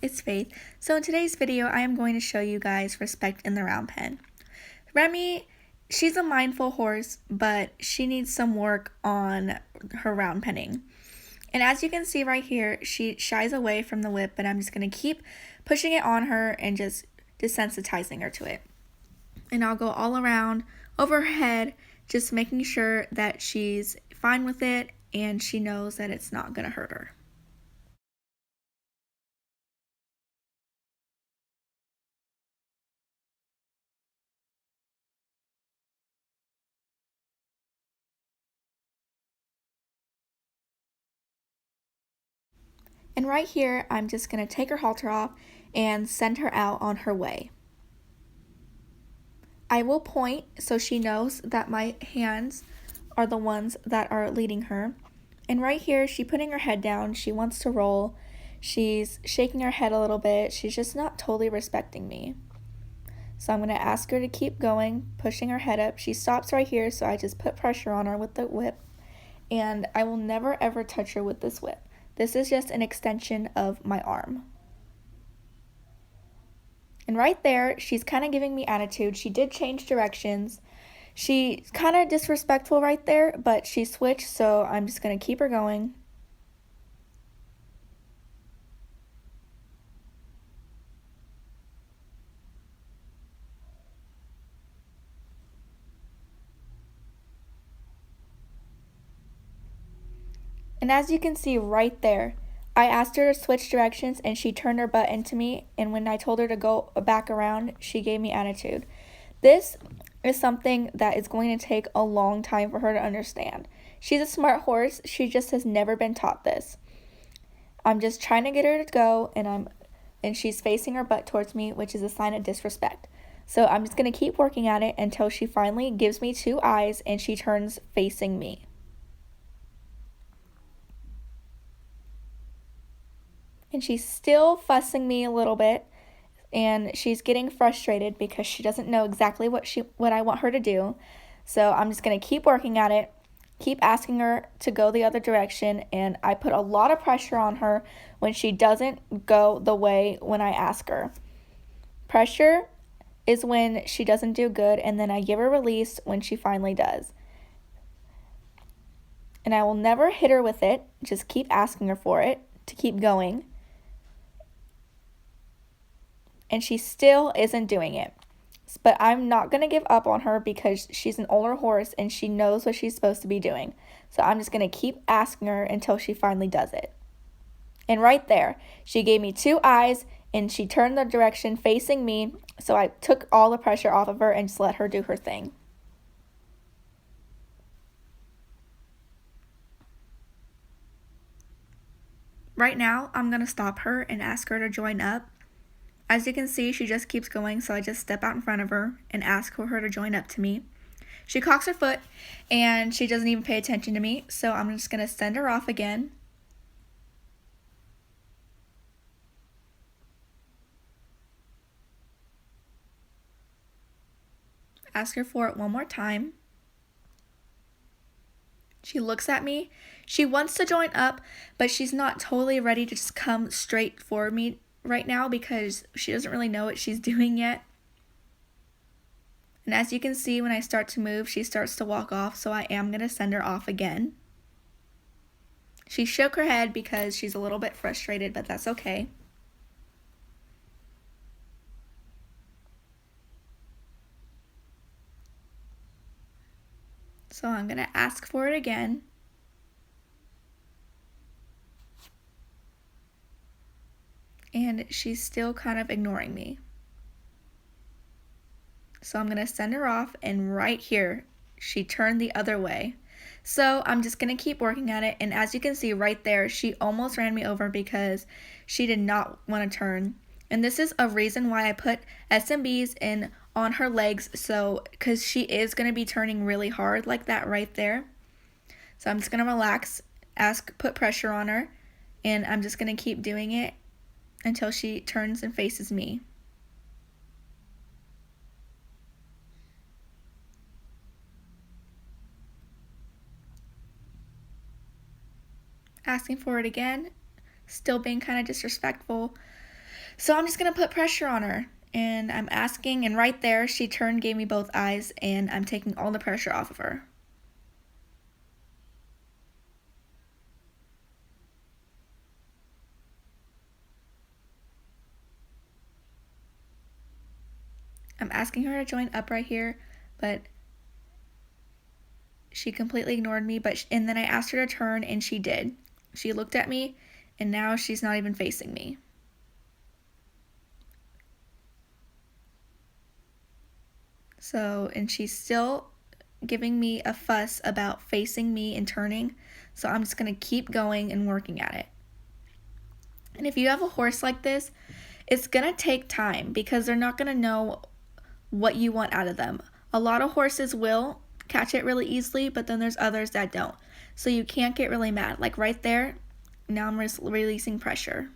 it's Faith. So in today's video, I am going to show you guys respect in the round pen. Remy, she's a mindful horse, but she needs some work on her round penning. And as you can see right here, she shies away from the whip, but I'm just going to keep pushing it on her and just desensitizing her to it. And I'll go all around, over her head, just making sure that she's fine with it and she knows that it's not going to hurt her. And right here, I'm just going to take her halter off and send her out on her way. I will point so she knows that my hands are the ones that are leading her. And right here, she's putting her head down. She wants to roll. She's shaking her head a little bit. She's just not totally respecting me. So I'm going to ask her to keep going, pushing her head up. She stops right here, so I just put pressure on her with the whip. And I will never ever touch her with this whip. This is just an extension of my arm. And right there, she's kind of giving me attitude. She did change directions. She's kind of disrespectful right there, but she switched, so I'm just going to keep her going. And as you can see right there, I asked her to switch directions and she turned her butt into me, and when I told her to go back around, she gave me attitude. This is something that is going to take a long time for her to understand. She's a smart horse, she just has never been taught this. I'm just trying to get her to go, and she's facing her butt towards me, which is a sign of disrespect. So I'm just going to keep working at it until she finally gives me two eyes and she turns facing me. And she's still fussing me a little bit, and she's getting frustrated because she doesn't know exactly what I want her to do. So I'm just going to keep working at it, keep asking her to go the other direction, and I put a lot of pressure on her when she doesn't go the way when I ask her. Pressure is when she doesn't do good, and then I give her release when she finally does. And I will never hit her with it, just keep asking her for it to keep going. And she still isn't doing it. But I'm not going to give up on her because she's an older horse and she knows what she's supposed to be doing. So I'm just going to keep asking her until she finally does it. And right there, she gave me two eyes and she turned the direction facing me. So I took all the pressure off of her and just let her do her thing. Right now, I'm going to stop her and ask her to join up. As you can see, she just keeps going, so I just step out in front of her and ask for her to join up to me. She cocks her foot, and she doesn't even pay attention to me, so I'm just going to send her off again. Ask her for it one more time. She looks at me. She wants to join up, but she's not totally ready to just come straight for me right now because she doesn't really know what she's doing yet. And as you can see, when I start to move, she starts to walk off, so I am going to send her off again. She shook her head because she's a little bit frustrated, but that's okay. So I'm going to ask for it again. And she's still kind of ignoring me. So I'm going to send her off, and right here, she turned the other way. So I'm just going to keep working at it, and as you can see right there, she almost ran me over because she did not want to turn. And this is a reason why I put SMBs in on her legs, so because she is going to be turning really hard like that right there. So I'm just going to relax, put pressure on her, and I'm just going to keep doing it until she turns and faces me. Asking for it again, still being kind of disrespectful. So I'm just going to put pressure on her. And I'm asking, and right there, she turned, gave me both eyes, and I'm taking all the pressure off of her. I'm asking her to join up right here, but she completely ignored me. And then I asked her to turn, and she did. She looked at me, and now she's not even facing me. So, and she's still giving me a fuss about facing me and turning. So I'm just going to keep going and working at it. And if you have a horse like this, it's going to take time because they're not going to know what you want out of them. A lot of horses will catch it really easily, but then there's others that don't. So you can't get really mad. Like right there, now I'm releasing pressure.